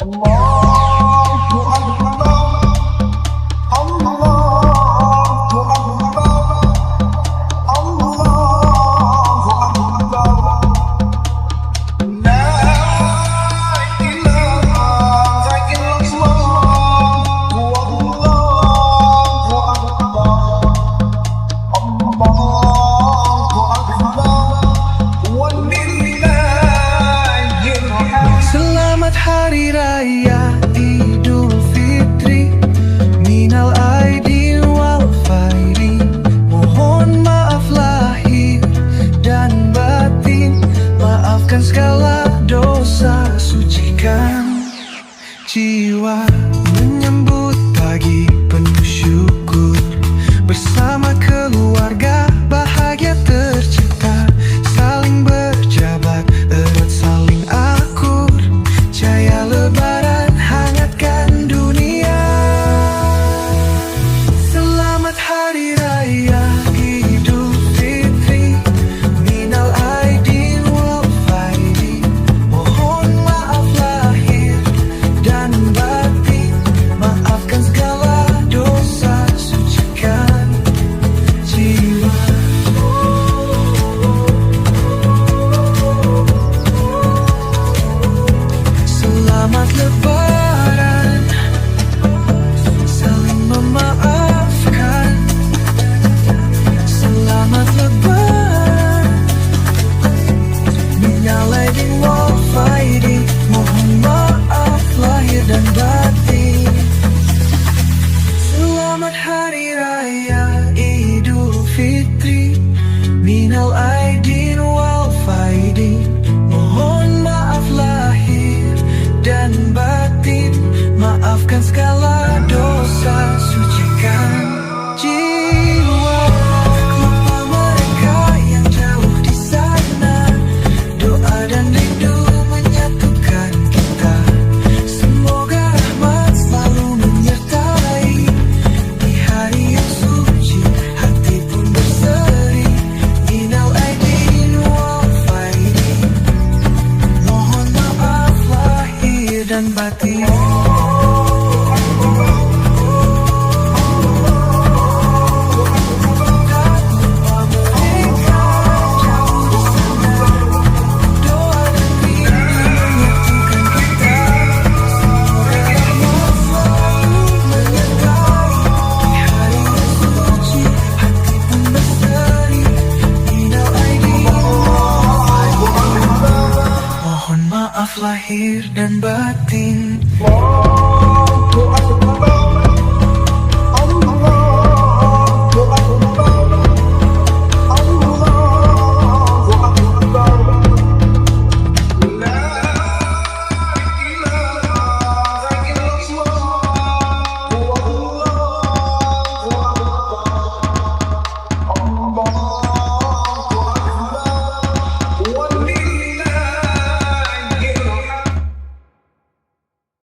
Allahu Akbar, Allahu Akbar, Allahu Akbar. La ilaha illallah, wallahu akbar, Allahu akbar, walillahil hamd. Selamat Hari Raya Idul Fitri, minal aidin wal faidin. Mohon maaf lahir dan batin, maafkan segala dosa, sucikan jiwa. Menyambut pagi penuh syukur, bersama keluarga bahagia tercipta. Saling berjabat erat, saling akur, jaya lebaran hangatkan dunia. Selamat Hari Raya Idul Fitri, minal aidin wal faidin. Mohon maaf lahir dan batin, maafkan segala dosa, sucikan jiwa. Selamat Lebaran, saling memaafkan. Selamat Lebaran, minal aidin wal faidin. Mohon maaf lahir dan batin. Selamat Hari Raya Idul Fitri, minal aidin wal faidin. Mohon maaf lahir dan batin, maafkan segala dosa, sucikan jiwa. Lupa mereka yang jauh di sana, doa dan rindu menyatukan kita. Semoga rahmat selalu menyertai, di hari yang suci hati pun berseri. Minal aidin wal faidin, mohon maaf lahir dan batin. Mohon maaf lahir dan batin. Allahu Akbar.